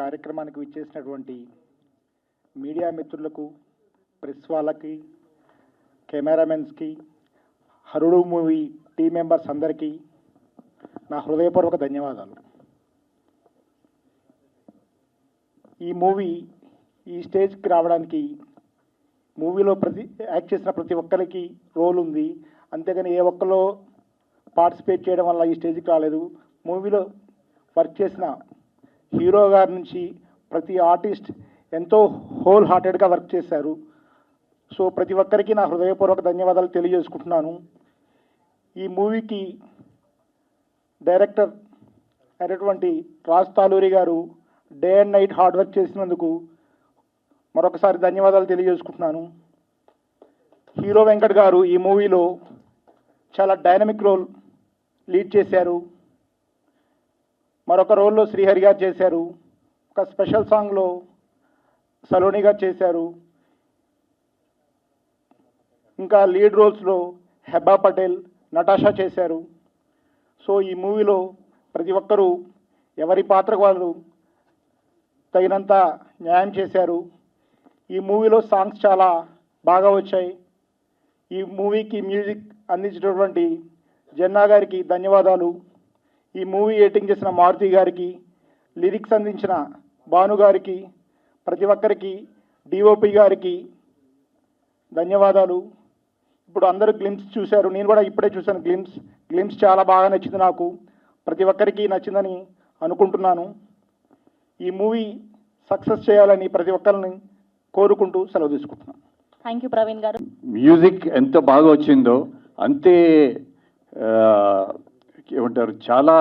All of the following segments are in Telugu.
కార్యక్రమానికి విచ్చేసినటువంటి మీడియా మిత్రులకు, ప్రెస్ వాళ్ళకి, కెమెరామెన్స్కి, హరుడు మూవీ టీం మెంబర్స్ అందరికీ నా హృదయపూర్వక ధన్యవాదాలు. ఈ మూవీ ఈ స్టేజ్కి రావడానికి మూవీలో యాక్ట్ చేసిన ప్రతి ఒక్కరికి రోల్ ఉంది. అంతేగాని ఏ ఒక్కలో పార్టిసిపేట్ చేయడం వల్ల ఈ స్టేజ్కి రాలేదు. మూవీలో వర్క్ చేసిన హీరో గారి నుంచి ప్రతి ఆర్టిస్ట్ ఎంతో హోల్ హార్టెడ్గా వర్క్ చేశారు. సో ప్రతి ఒక్కరికి నా హృదయపూర్వక ధన్యవాదాలు తెలియజేసుకుంటున్నాను. ఈ మూవీకి డైరెక్టర్ అయినటువంటి రాజ్ తాలూరి గారు day and night hard work చేసినందుకు మరొకసారి ధన్యవాదాలు తెలియజేసుకుంటున్నాను. హీరో వెంకట్ గారు ఈ మూవీలో చాలా డైనమిక్ రోల్ లీడ్ చేశారు. మరొక రోల్లో శ్రీహరి గారు చేశారు. ఒక స్పెషల్ సాంగ్లో సలోని గారు చేశారు. ఇంకా లీడ్ రోల్స్లో హెబ్బా పటేల్, నటాషా చేశారు. సో ఈ మూవీలో ప్రతి ఒక్కరూ ఎవరి పాత్రకు వాళ్ళు తగినంత న్యాయం చేశారు. ఈ మూవీలో సాంగ్స్ చాలా బాగా వచ్చాయి. ఈ మూవీకి మ్యూజిక్ అందించినటువంటి జన్నా గారికి ధన్యవాదాలు. ఈ మూవీ ఎడిటింగ్ చేసిన మారుతి గారికి, లిరిక్స్ అందించిన భాను గారికి, ప్రతి ఒక్కరికి, డిఓపి గారికి ధన్యవాదాలు. ఇప్పుడు అందరూ గ్లిమ్స్ చూశారు, నేను కూడా ఇప్పుడే చూశాను. గ్లిమ్స్ చాలా బాగా నచ్చింది నాకు. ప్రతి ఒక్కరికి నచ్చిందని అనుకుంటున్నాను. ఈ మూవీ సక్సెస్ చేయాలని ప్రతి ఒక్కరిని కోరుకుంటూ సెలవు తీసుకుంటున్నాను. థ్యాంక్ యూ ప్రవీణ్ గారు. మ్యూజిక్ ఎంత బాగా వచ్చిందో అంతే ఏమంటారు, చాలా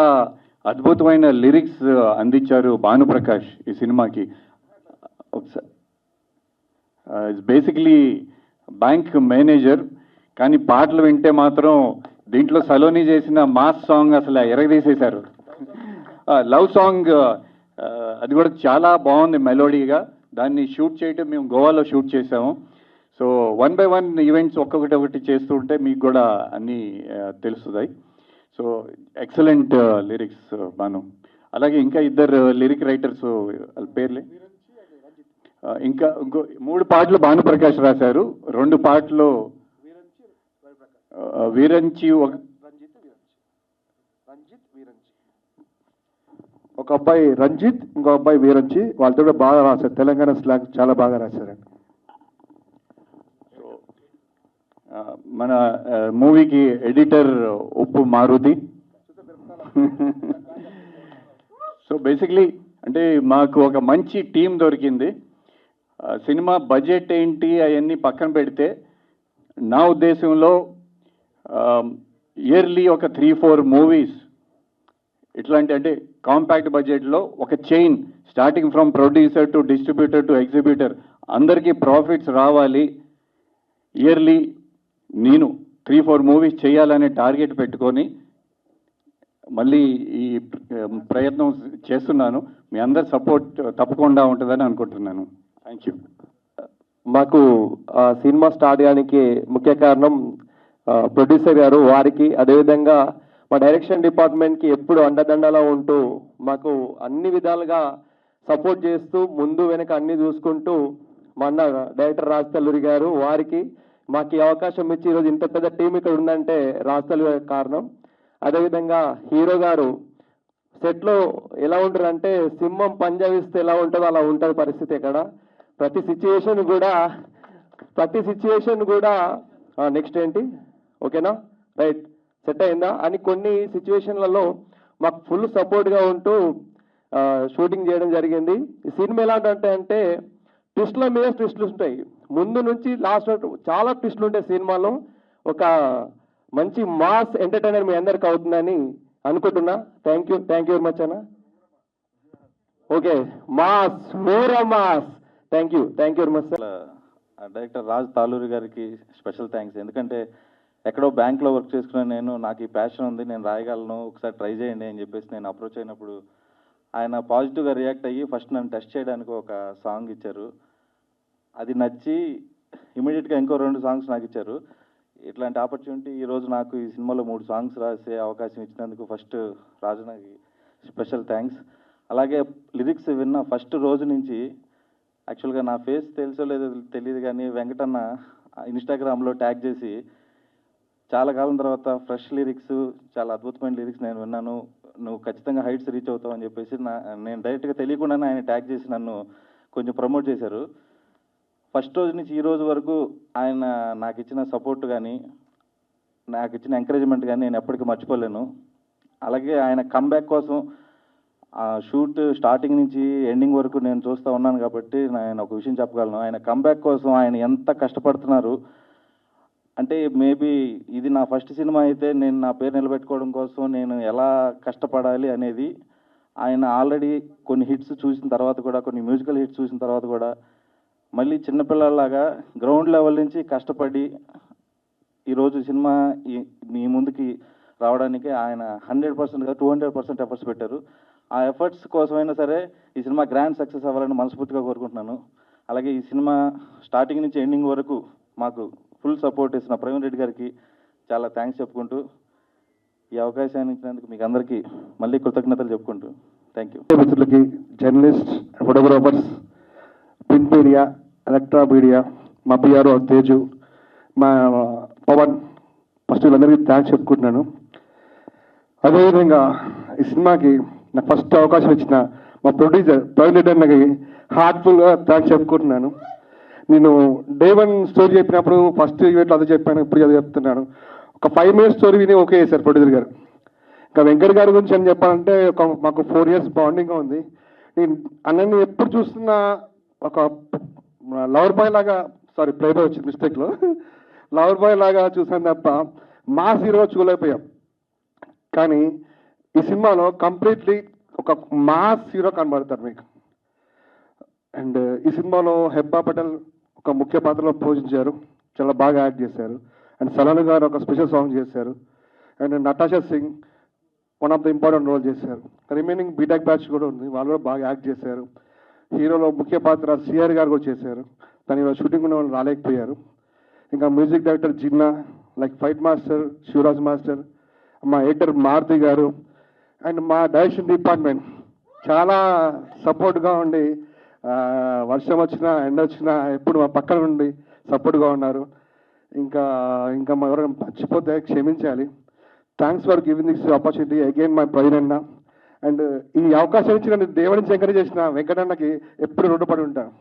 అద్భుతమైన లిరిక్స్ అందించారు భానుప్రకాష్ ఈ సినిమాకి. ఒకసారి బేసిక్లీ బ్యాంక్ మేనేజర్, కానీ పాటలు వింటే మాత్రం దీంట్లో సలోని చేసిన మాస్ సాంగ్ అసలు ఎరగదీసేశారు. లవ్ సాంగ్ అది కూడా చాలా బాగుంది మెలోడీగా. దాన్ని షూట్ చేయటం మేము గోవాలో షూట్ చేసాము. సో 1 by 1 ఈవెంట్స్ ఒక్కొక్కటి చేస్తూ ఉంటే మీకు కూడా అన్నీ తెలుస్తుంది. So excellent lyrics Bhanu. అలాగే ఇంకా ఇద్దరు లిరిక్ రైటర్స్, వాళ్ళ పేర్లే, ఇంకా ఇంకో 3 పాటలు భానుప్రకాష్ రాశారు. 2 పాటలు వీరంచి, ఒక అబ్బాయి రంజిత్, ఇంకో అబ్బాయి వీరంచి. వాళ్ళతో కూడా బాగా రాశారు, తెలంగాణ స్లాంగ్ చాలా బాగా రాశారండి. మన మూవీకి ఎడిటర్ ఉప్పు మారుతి. సో బేసిక్లీ అంటే మాకు ఒక మంచి టీం దొరికింది. సినిమా బడ్జెట్ ఏంటి అవన్నీ పక్కన పెడితే నా ఉద్దేశంలో ఇయర్లీ ఒక 3-4 మూవీస్ ఇట్లాంటి, అంటే కాంపాక్ట్ బడ్జెట్లో ఒక chain starting from producer to distributor to exhibitor అందరికీ ప్రాఫిట్స్ రావాలి. ఇయర్లీ నేను 3-4 మూవీస్ చేయాలనే టార్గెట్ పెట్టుకొని మళ్ళీ ఈ ప్రయత్నం చేస్తున్నాను. మీ అందరి సపోర్ట్ తప్పకుండా ఉంటుందని అనుకుంటున్నాను. Thank you. మాకు సినిమా స్టార్ట్ చేయడానికి ముఖ్య కారణం ప్రొడ్యూసర్ గారు, వారికి అదేవిధంగా మా డైరెక్షన్ డిపార్ట్మెంట్కి ఎప్పుడు అండదండలా ఉంటూ మాకు అన్ని విధాలుగా సపోర్ట్ చేస్తూ ముందు వెనక అన్ని చూసుకుంటూ మా అన్న డైరెక్టర్ రాజ్ తల్లూరి గారు, వారికి మాకు ఈ అవకాశం ఇచ్చి ఈరోజు ఇంత పెద్ద టీం ఇక్కడ ఉందంటే రాజ్ తల్లూరి కారణం. అదేవిధంగా హీరో గారు సెట్లో ఎలా ఉంటారంటే సింహం పంజాబిస్తే ఎలా ఉంటుందో అలా ఉంటుంది పరిస్థితి. ఇక్కడ ప్రతి సిచ్యువేషన్ కూడా నెక్స్ట్ ఏంటి, ఓకేనా, రైట్, సెట్ అయిందా అని కొన్ని సిచ్యువేషన్లలో మాకు ఫుల్ సపోర్ట్గా ఉంటూ షూటింగ్ చేయడం జరిగింది. ఈ సినిమా ఎలా అంటే ట్విస్ట్ల మీద ట్విస్ట్లు ఉంటాయి. ముందు నుంచి లాస్ట్ వరకు చాలా ట్విస్ట్లు ఉంటాయి సినిమాలో. ఒక మంచి మాస్ ఎంటర్టైనర్ మీ అందరికి అవుతుందని అనుకుంటున్నా. థ్యాంక్ యూ వెరీ మచ్ అన్న. Okay, mass, more mass. Thank you very much sir. Director Raj Taluri గారికి స్పెషల్ థ్యాంక్స్. ఎందుకంటే ఎక్కడో బ్యాంక్లో వర్క్ చేసుకున్న నాకు ఈ ప్యాషన్ ఉంది, నేను రాయగలను, ఒకసారి ట్రై చేయండి అని చెప్పేసి నేను అప్రోచ్ అయినప్పుడు ఆయన పాజిటివ్గా రియాక్ట్ అయ్యి ఫస్ట్ నన్ను టెస్ట్ చేయడానికి ఒక సాంగ్ ఇచ్చారు. అది నచ్చి ఇమీడియట్గా ఇంకో 2 సాంగ్స్ నాకు ఇచ్చారు. ఇట్లాంటి ఆపర్చునిటీ ఈరోజు నాకు ఈ సినిమాలో 3 సాంగ్స్ రాసే అవకాశం ఇచ్చినందుకు ఫస్ట్ రాజునకి స్పెషల్ థ్యాంక్స్. అలాగే లిరిక్స్ విన్న ఫస్ట్ రోజు నుంచి యాక్చువల్గా నా ఫేస్ తెలుసో లేదో తెలియదు కానీ వెంకటన్న ఇన్స్టాగ్రామ్లో ట్యాగ్ చేసి చాలా కాలం తర్వాత ఫ్రెష్ లిరిక్స్, చాలా అద్భుతమైన లిరిక్స్ నేను విన్నాను, నువ్వు ఖచ్చితంగా హైట్స్ రీచ్ అవుతావు అని చెప్పేసి నేను డైరెక్ట్గా తెలియకుండానే ఆయన ట్యాగ్ చేసి నన్ను కొంచెం ప్రమోట్ చేశారు. ఫస్ట్ రోజు నుంచి ఈ రోజు వరకు ఆయన నాకు ఇచ్చిన సపోర్ట్ కానీ నాకు ఇచ్చిన ఎంకరేజ్మెంట్ కానీ నేను ఎప్పటికీ మర్చిపోలేను. అలాగే ఆయన కమ్బ్యాక్ కోసం షూట్ స్టార్టింగ్ నుంచి ఎండింగ్ వరకు నేను చూస్తూ ఉన్నాను కాబట్టి నేను ఒక విషయం చెప్పగలను. ఆయన కమ్బ్యాక్ కోసం ఆయన ఎంత కష్టపడుతున్నారు అంటే, మేబీ ఇది నా ఫస్ట్ సినిమా అయితే నేను నా పేరు నిలబెట్టుకోవడం కోసం నేను ఎలా కష్టపడాలి అనేది ఆయన ఆల్రెడీ కొన్ని హిట్స్ చూసిన తర్వాత కూడా, కొన్ని మ్యూజికల్ హిట్స్ చూసిన తర్వాత కూడా మళ్ళీ చిన్నపిల్లలాగా గ్రౌండ్ లెవెల్ నుంచి కష్టపడి ఈరోజు సినిమా మీ ముందుకి రావడానికి ఆయన 100% 200% ఎఫర్ట్స్ పెట్టారు. ఆ ఎఫర్ట్స్ కోసమైనా సరే ఈ సినిమా గ్రాండ్ సక్సెస్ అవ్వాలని మనస్ఫూర్తిగా కోరుకుంటున్నాను. అలాగే ఈ సినిమా స్టార్టింగ్ నుంచి ఎండింగ్ వరకు మాకు ఫుల్ సపోర్ట్ ఇస్తున్న ప్రవీణ్ రెడ్డి గారికి చాలా థ్యాంక్స్ చెప్పుకుంటూ, ఈ అవకాశాన్ని ఇచ్చినందుకు మీకు అందరికీ మళ్ళీ కృతజ్ఞతలు చెప్పుకుంటూ థ్యాంక్ యూ. మిత్రులకి, journalist, photographers, print media, electronic media, మా పిఆర్ఓ తేజు, మా పవన్, ఫస్ట్ వీళ్ళందరికీ థ్యాంక్స్ చెప్పుకుంటున్నాను. అదేవిధంగా ఈ సినిమాకి నాకు ఫస్ట్ అవకాశం ఇచ్చిన మా ప్రొడ్యూసర్ ప్రవీణ్ రెడ్డి అన్నకి హార్ట్ఫుల్గా థ్యాంక్స్ చెప్పుకుంటున్నాను. నేను డే 1 స్టోరీ చెప్పినప్పుడు ఫస్ట్ ఈవెంట్లో అదే చెప్పాను, ఇప్పుడు అదే చెప్తున్నాను. ఒక 5 minutes స్టోరీ విని ఓకే చేశారు ప్రొడ్యూసర్ గారు. ఇంకా వెంకట్ గారి గురించి అని చెప్పాలంటే మాకు 4 years బాండింగ్గా ఉంది. నేను అన్నని ఎప్పుడు చూస్తున్నా ఒక లవర్ బాయ్ లాగా, సారీ ప్లే బాయ్ వచ్చింది మిస్టేక్లో, లవర్ బాయ్ లాగా చూసాను తప్ప మాస్ హీరో చూడలేకపోయాం. కానీ ఈ సినిమాలో కంప్లీట్లీ ఒక మాస్ హీరో కనబడతారు మీకు. అండ్ ఈ సినిమాలో హెబ్బా పటేల్ ఒక ముఖ్య పాత్రలో పోషించారు, చాలా బాగా యాక్ట్ చేశారు. అండ్ సలాను గారు ఒక స్పెషల్ సాంగ్ చేశారు. And Natasha Singh one of the important role చేశారు. రిమైనింగ్ బీటెక్ బ్యాచ్ కూడా ఉంది, వాళ్ళు కూడా బాగా యాక్ట్ చేశారు. హీరోలో ముఖ్య పాత్ర సిఆర్ గారు కూడా చేశారు, కానీ ఇవాళ షూటింగ్ ఉన్న వాళ్ళు రాలేకపోయారు. ఇంకా music director Jinna, like fight master Shivraj master, మా ఎడిటర్ మారుతి గారు, అండ్ మా డైరెక్షన్ డిపార్ట్మెంట్ చాలా సపోర్ట్గా ఉండి వర్షం వచ్చినా ఎండ వచ్చినా ఎప్పుడు మా పక్కన ఉండి సపోర్ట్గా ఉన్నారు. ఇంకా మా ఎవరైనా మర్చిపోతే క్షమించాలి. Thanks for giving this opportunity again my Praveen అన్న. అండ్ ఈ అవకాశం ఇచ్చి నన్ను దేవుడి నుంచి ఎంకరేజ్ చేసిన వెంకటన్నకి ఎప్పుడు రుణపడి ఉంటాను.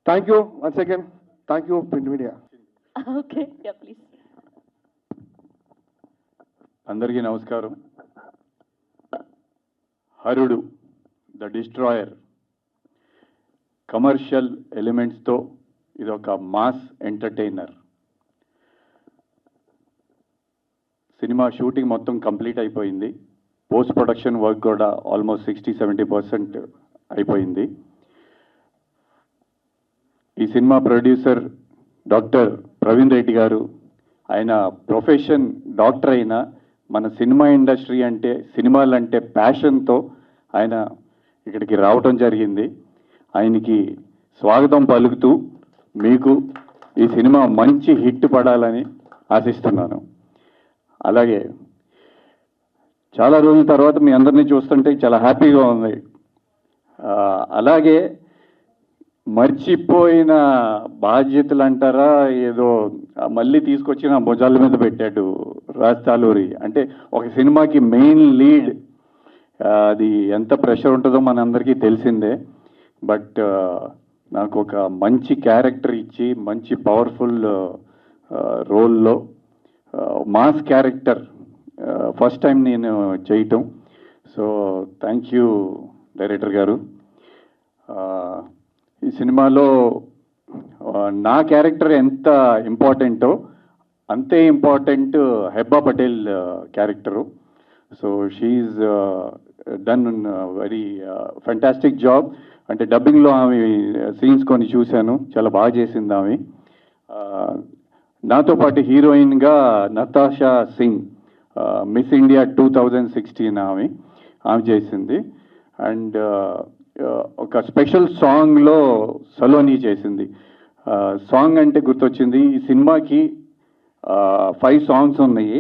Thank you once again. Thank you print media. Okay, please. అందరికీ నమస్కారం. హరుడు ద డిస్ట్రాయర్ కమర్షియల్ ఎలిమెంట్స్తో ఇది ఒక మాస్ ఎంటర్టైనర్. సినిమా షూటింగ్ మొత్తం కంప్లీట్ అయిపోయింది. పోస్ట్ ప్రొడక్షన్ వర్క్ కూడా ఆల్మోస్ట్ 60-70% అయిపోయింది. ఈ cinema producer doctor Praveen Reddy గారు, ఆయన ప్రొఫెషన్ డాక్టర్ అయినా మన సినిమా ఇండస్ట్రీ అంటే, సినిమాలంటే ప్యాషన్తో ఆయన ఇక్కడికి రావటం జరిగింది. ఆయనకి స్వాగతం పలుకుతూ మీకు ఈ సినిమా మంచి హిట్ పడాలని ఆశిస్తున్నాను. అలాగే చాలా రోజుల తర్వాత మీ అందరినీ చూస్తుంటే చాలా హ్యాపీగా ఉంది. అలాగే మర్చిపోయిన బాధ్యతలు అంటారా, ఏదో మళ్ళీ తీసుకొచ్చి నా భుజాల మీద పెట్టాడు రాజ్ తాలూరి. అంటే ఒక సినిమాకి మెయిన్ లీడ్, అది ఎంత ప్రెషర్ ఉంటుందో మనందరికీ తెలిసిందే. బట్ నాకు ఒక మంచి క్యారెక్టర్ ఇచ్చి మంచి పవర్ఫుల్ రోల్లో మాస్ క్యారెక్టర్ ఫస్ట్ టైం నేను చేయటం. సో థ్యాంక్ యూ డైరెక్టర్ గారు. ఈ సినిమాలో నా క్యారెక్టర్ ఎంత ఇంపార్టెంటో అంతే important Hebah Patel character. So she done very fantastic job. అంటే డబ్బింగ్లో ఆమె సీన్స్ కొన్ని చూశాను, చాలా బాగా చేసింది ఆమె. నాతో పాటు హీరోయిన్గా నతాషా సింగ్, మిస్ ఇండియా 2016 ఆమె చేసింది. అండ్ ఒక స్పెషల్ సాంగ్లో సలోని చేసింది. సాంగ్ అంటే గుర్తొచ్చింది, ఈ సినిమాకి 5 songs ఉన్నాయి.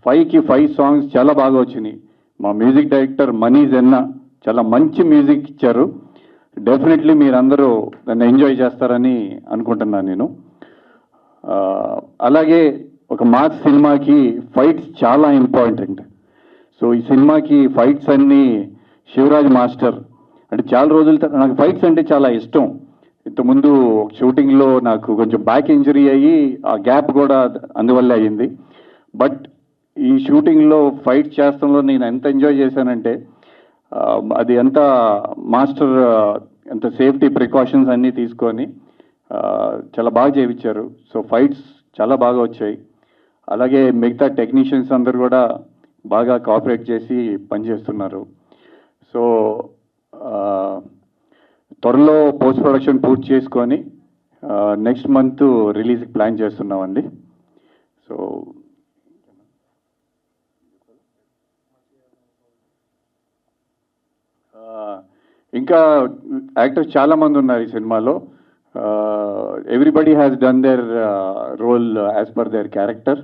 5కి 5 songs చాలా బాగా వచ్చినాయి. మా మ్యూజిక్ డైరెక్టర్ మనీ జెన్నా చాలా మంచి మ్యూజిక్ ఇచ్చారు. డెఫినెట్లీ మీరందరూ దాన్ని ఎంజాయ్ చేస్తారని అనుకుంటున్నాను నేను. అలాగే ఒక మాస్ సినిమాకి ఫైట్స్ చాలా ఇంపార్టెంట్. సో ఈ సినిమాకి ఫైట్స్ అన్నీ శివరాజ్ మాస్టర్ అంటే చాలా రోజుల నాకు ఫైట్స్ అంటే చాలా ఇష్టం. ఇంతకుముందు షూటింగ్లో నాకు కొంచెం బ్యాక్ ఇంజరీ అయ్యి ఆ గ్యాప్ కూడా అందువల్ల అయ్యింది. బట్ ఈ షూటింగ్లో ఫైట్ చేస్తంలో నేను ఎంత ఎంజాయ్ చేశానంటే అది ఎంత మాస్టర్ ఎంత సేఫ్టీ ప్రికాషన్స్ అన్నీ తీసుకొని చాలా బాగా చేయించారు. సో ఫైట్స్ చాలా బాగా వచ్చాయి. అలాగే మిగతా టెక్నీషియన్స్ అందరు కూడా బాగా కోఆపరేట్ చేసి పనిచేస్తున్నారు. సో త్వరలో పోస్ట్ ప్రొడక్షన్ పూర్తి చేసుకొని నెక్స్ట్ మంత్ రిలీజ్కి ప్లాన్ చేస్తున్నామండి. సో ఇంకా యాక్టర్స్ చాలామంది ఉన్నారు ఈ సినిమాలో. Everybody has done their role as per their character.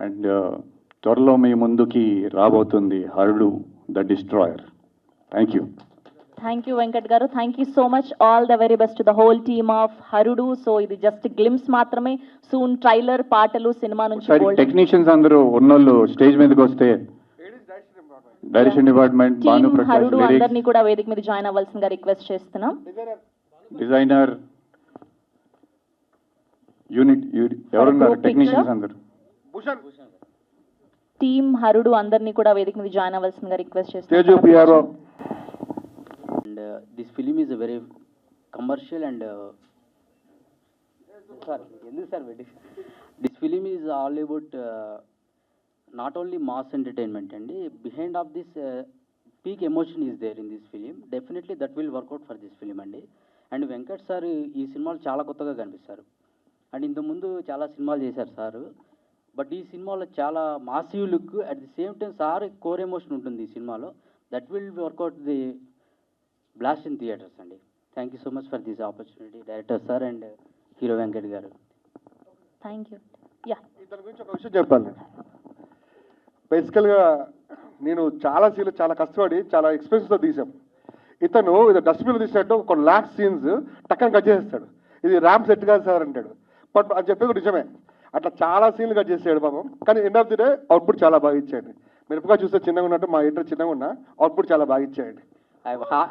And త్వరలో మీ ముందుకి రాబోతుంది Harudu the destroyer. Thank you. Thank you Venkat గారు. Thank you so much. All the very best to the whole team of Harudu. So ఇది జస్ట్ గ్లిమ్స్ మాత్రమే. సూన్ ట్రైలర్, పాటలు, సినిమా నుంచి టెక్నీషియన్స్ అందరూ ఉన్నోళ్ళు స్టేజ్ మీదకి వస్తే డైరెక్షన్ డిపార్ట్మెంట్ భాను ప్రకాష్ హరుడు అందరినీ కూడా వేదిక మీద జాయిన్ అవ్వాల్సిందిగా రిక్వెస్ట్ చేస్తున్నాం. డిజైనర్ యూనిట్ ఎవరున్నారు టెక్నీషియన్స్ అందరూ టీమ్ హరుడు అందరినీ కూడా వేదిక మీద జాయిన్ అవ్వాల్సిందిగా రిక్వెస్ట్ తేజు చేస్తున్నాం. PRO. And this film is a very commercial and this film is all about not only mass entertainment and behind of this peak emotion is there in this film. Definitely that will work out for this film and Venkat sir ఈ సినిమాలో చాలా కొత్తగా కనిపిస్తారు. అండ్ ఇంత ముందు చాలా సినిమాలు చేశారు సార్. బట్ ఈ సినిమాలో చాలా massive look at the same time sir core emotion ఉంటుంది ఈ సినిమాలో. That will work out the blast in theatres అండి. Thank you so much for this opportunity director sir and hero Venkat గారు. Thank you. యా, ఇతని గురించి ఒక విషయం చెప్పాలి. బేసికల్గా నేను చాలా సీన్లు చాలా కష్టపడి చాలా ఎక్స్పెన్సివ్తో తీసాం. ఇతను ఇది డస్ట్బిన్ తీసినట్టు ఒక లాస్ట్ సీన్స్ టక్కన కట్ చేసేస్తాడు. ఇది ర్యామ్ సెట్ కాదు సార్ అంటాడు. బట్ అది చెప్పేది నిజమే. అట్లా చాలా సీన్లు కట్ చేసాడు పాపం. కానీ end of the day output చాలా బాగా ఇచ్చాడు. మిరపగా చూస్తే చిన్నగా ఉన్నట్టు మా ఎడిటర్ చిన్నగా ఉన్నా అవుట్పుట్ చాలా బాగా ఇచ్చాడు.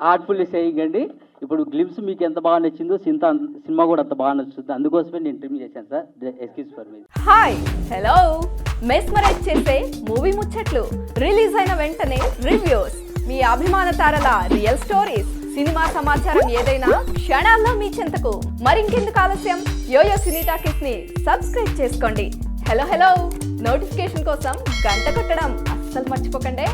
హార్ట్ఫుల్లీ సేయింగ్ అండి. ఇప్పుడు గ్లిమ్స్ మీకు ఎంత బాగా నచ్చిందో సినిమా కూడా అంత బాగా నచ్చుతుంది. అందుకోసమే నేను ట్రిమ్ చేశాను sir. Excuse for me. Hi, hello. Mesmerize చేసే మూవీ ముచ్చట్లు, రిలీజ్ అయిన వెంటనే రివ్యూస్, మీ అభిమాన తారల రియల్ స్టోరీస్, సినిమా సమాచారం ఏదైనా క్షణాల్లో మీ చెంతకు. మరింకెందుకు ఆలస్యం, యోయో సినీ టాకీస్ ని సబ్స్క్రైబ్ చేసుకోండి. హలో హలో నోటిఫికేషన్ కోసం గంట కొట్టడం అస్సలు మర్చిపోకండి.